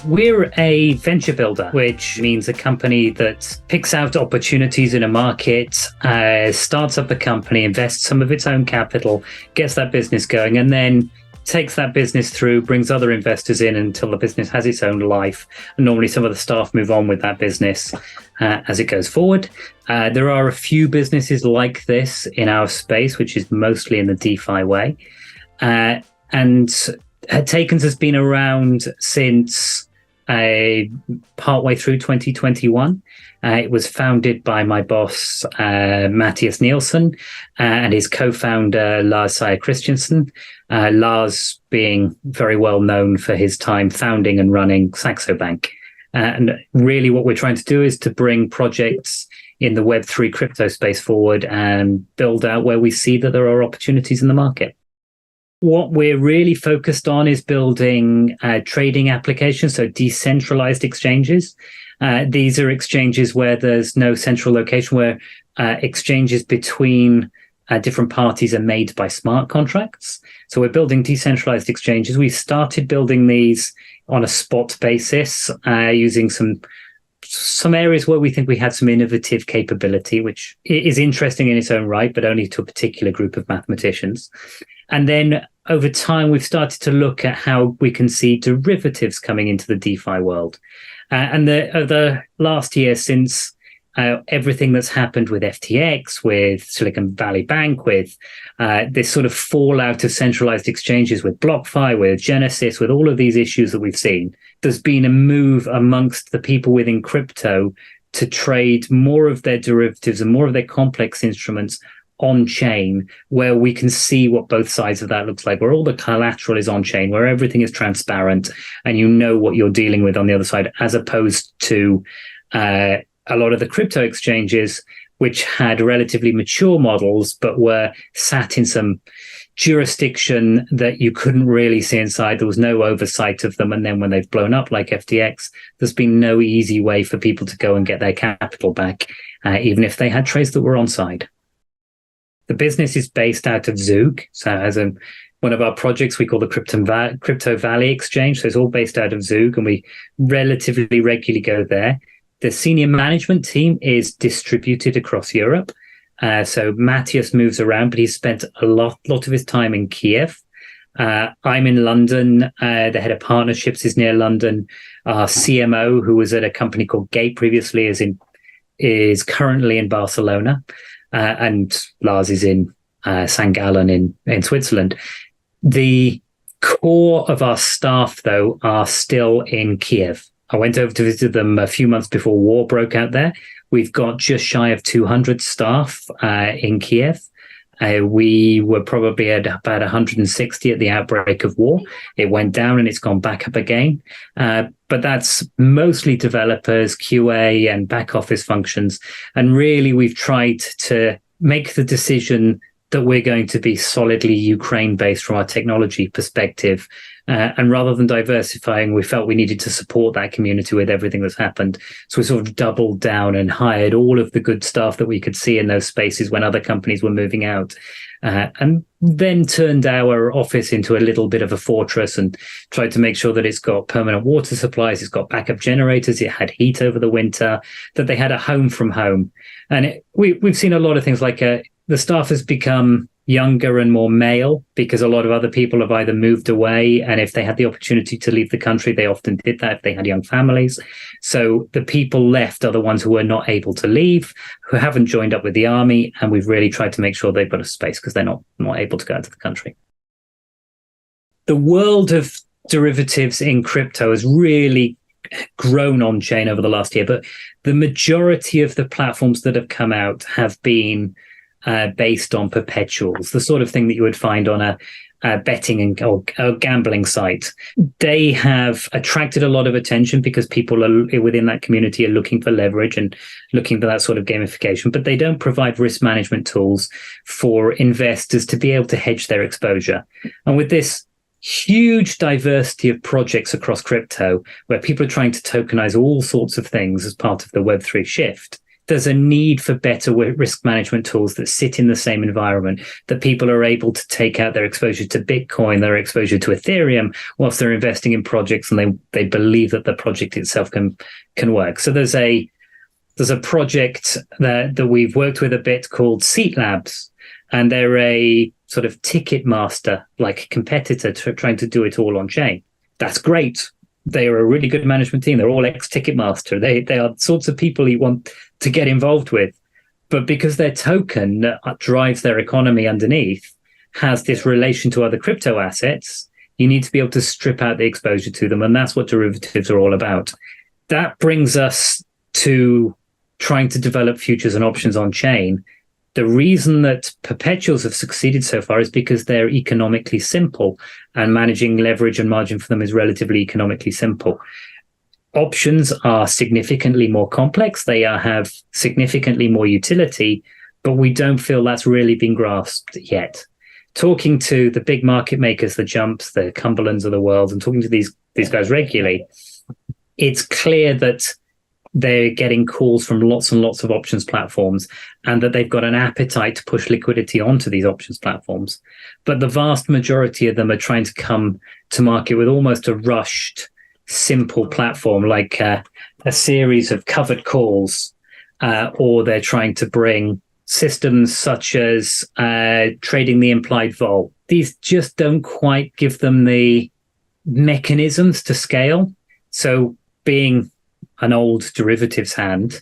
We're a venture builder, which means a company that picks out opportunities in a market, starts up a company, invests some of its own capital, gets that business going, and then takes that business through, brings other investors in until the business has its own life. And normally some of the staff move on with that business as it goes forward. There are a few businesses like this in our space, which is mostly in the DeFi way. And Tacans has been around since partway through 2021. It was founded by my boss, Matthias Nielsen, and his co-founder, Lars Seier Christensen. Lars being very well known for his time founding and running Saxo Bank. And really what we're trying to do is to bring projects in the Web3 crypto space forward and build out where we see that there are opportunities in the market. What we're really focused on is building trading applications, so decentralized exchanges. These are exchanges where there's no central location, where exchanges between different parties are made by smart contracts. So we're building decentralized exchanges. We started building these on a spot basis, using some areas where we think we had some innovative capability, which is interesting in its own right, but only to a particular group of mathematicians. And then over time, we've started to look at how we can see derivatives coming into the DeFi world. And the last year, since everything that's happened with FTX, with Silicon Valley Bank, with this sort of fallout of centralized exchanges, with BlockFi, with Genesis, with all of these issues that we've seen, there's been a move amongst the people within crypto to trade more of their derivatives and more of their complex instruments on chain, where we can see what both sides of that looks like, where all the collateral is on chain, where everything is transparent and you know what you're dealing with on the other side, as opposed to a lot of the crypto exchanges, which had relatively mature models, but were sat in some jurisdiction that you couldn't really see inside. There was no oversight of them. And then when they've blown up like FTX, there's been no easy way for people to go and get their capital back, even if they had trades that were on side. The business is based out of Zug. So as one of our projects, we call the Crypto Valley Exchange. So it's all based out of Zug, and we relatively regularly go there. The senior management team is distributed across Europe. So Matthias moves around, but he's spent a lot of his time in Kiev. I'm in London. The head of partnerships is near London. Our CMO, who was at a company called Gate previously, is currently in Barcelona. And Lars is in St. Gallen in Switzerland. The core of our staff, though, are still in Kiev. I went over to visit them a few months before war broke out there. We've got just shy of 200 staff in Kiev. We were probably at about 160 at the outbreak of war. It went down and it's gone back up again. But that's mostly developers, QA, and back office functions. And really, we've tried to make the decision that we're going to be solidly Ukraine-based from our technology perspective. And rather than diversifying, we felt we needed to support that community with everything that's happened. So we sort of doubled down and hired all of the good staff that we could see in those spaces when other companies were moving out. And then turned our office into a little bit of a fortress and tried to make sure that it's got permanent water supplies, it's got backup generators, it had heat over the winter, that they had a home from home. And we've seen a lot of things like the staff has become younger and more male because a lot of other people have either moved away, and if they had the opportunity to leave the country, they often did that if they had young families. So the people left are the ones who were not able to leave, who haven't joined up with the army, and we've really tried to make sure they've got a space because they're not able to go out of the country. The world of derivatives in crypto has really grown on chain over the last year, but the majority of the platforms that have come out have been based on perpetuals, the sort of thing that you would find on a betting or gambling site. They have attracted a lot of attention because people are within that community are looking for leverage and looking for that sort of gamification, but they don't provide risk management tools for investors to be able to hedge their exposure. And with this huge diversity of projects across crypto, where people are trying to tokenize all sorts of things as part of the Web3 shift, there's a need for better risk management tools that sit in the same environment, that people are able to take out their exposure to Bitcoin, their exposure to Ethereum, whilst they're investing in projects and they believe that the project itself can work. So there's a project that we've worked with a bit called Seat Labs, and they're a sort of ticket master, like competitor to trying to do it all on chain. That's great. They are a really good management team. They're all ex-Ticketmaster. They are the sorts of people you want to get involved with. But because their token that drives their economy underneath has this relation to other crypto assets, you need to be able to strip out the exposure to them. And that's what derivatives are all about. That brings us to trying to develop futures and options on chain. The reason that perpetuals have succeeded so far is because they're economically simple, and managing leverage and margin for them is relatively economically simple. Options are significantly more complex. They have significantly more utility, but we don't feel that's really been grasped yet. Talking to the big market makers, the Jumps, the Cumberlands of the world, and talking to these guys regularly, it's clear that they're getting calls from lots and lots of options platforms, and that they've got an appetite to push liquidity onto these options platforms. But the vast majority of them are trying to come to market with almost a rushed, simple platform, like a series of covered calls, or they're trying to bring systems such as trading the implied vol. These just don't quite give them the mechanisms to scale. So being an old derivatives hand,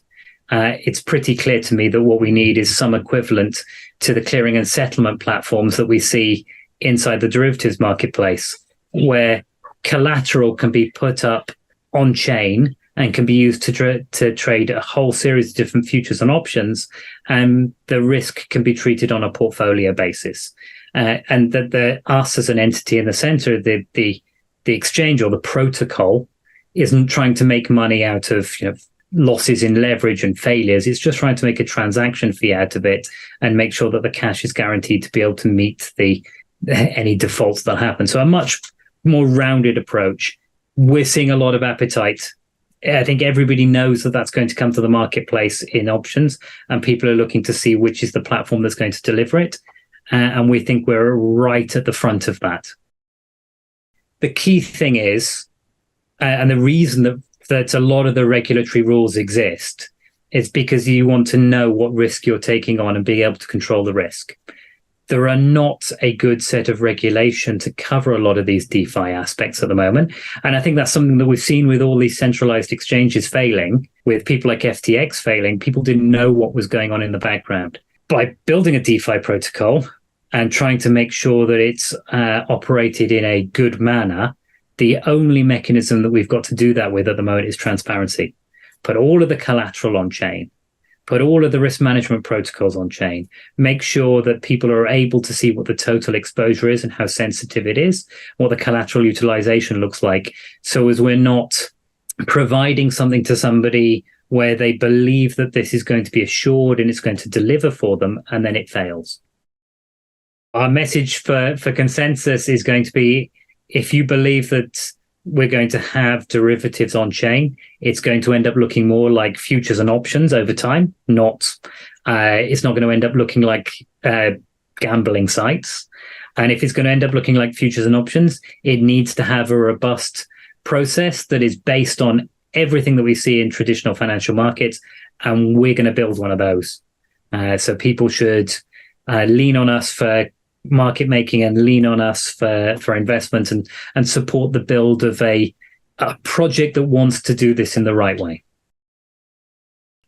it's pretty clear to me that what we need is some equivalent to the clearing and settlement platforms that we see inside the derivatives marketplace, where collateral can be put up on chain and can be used to trade a whole series of different futures and options, and the risk can be treated on a portfolio basis. And that us as an entity in the center, the exchange or the protocol, isn't trying to make money out of losses in leverage and failures. It's just trying to make a transaction fee out of it and make sure that the cash is guaranteed to be able to meet any defaults that happen. So a much more rounded approach. We're seeing a lot of appetite. I think everybody knows that that's going to come to the marketplace in options, and people are looking to see which is the platform that's going to deliver it. And we think we're right at the front of that. The key thing is, and the reason that a lot of the regulatory rules exist is because you want to know what risk you're taking on and be able to control the risk. There are not a good set of regulation to cover a lot of these DeFi aspects at the moment. And I think that's something that we've seen with all these centralized exchanges failing, with people like FTX failing. People didn't know what was going on in the background. By building a DeFi protocol and trying to make sure that it's operated in a good manner, the only mechanism that we've got to do that with at the moment is transparency. Put all of the collateral on chain, put all of the risk management protocols on chain, make sure that people are able to see what the total exposure is and how sensitive it is, what the collateral utilization looks like, so as we're not providing something to somebody where they believe that this is going to be assured and it's going to deliver for them, and then it fails. Our message for consensus is going to be, if you believe that we're going to have derivatives on chain, it's going to end up looking more like futures and options over time. It's not going to end up looking like gambling sites. And if it's going to end up looking like futures and options, it needs to have a robust process that is based on everything that we see in traditional financial markets. And we're going to build one of those. So people should lean on us for market making and lean on us for investment and support the build of a project that wants to do this in the right way.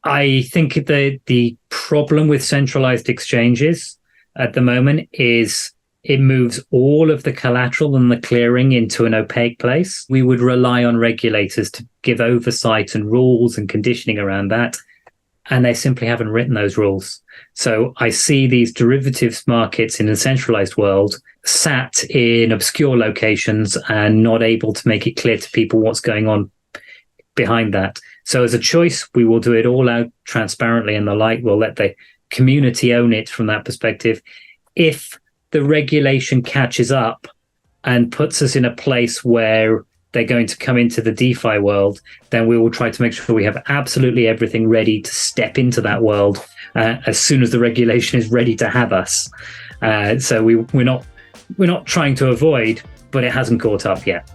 I think the problem with centralized exchanges at the moment is it moves all of the collateral and the clearing into an opaque place. We would rely on regulators to give oversight and rules and conditioning around that, and they simply haven't written those rules. So I see these derivatives markets in a centralized world sat in obscure locations and not able to make it clear to people what's going on behind that. So as a choice, we will do it all out transparently and the like. We'll let the community own it from that perspective. If the regulation catches up and puts us in a place where they're going to come into the DeFi world, then we will try to make sure we have absolutely everything ready to step into that world as soon as the regulation is ready to have us. So we're not trying to avoid, but it hasn't caught up yet.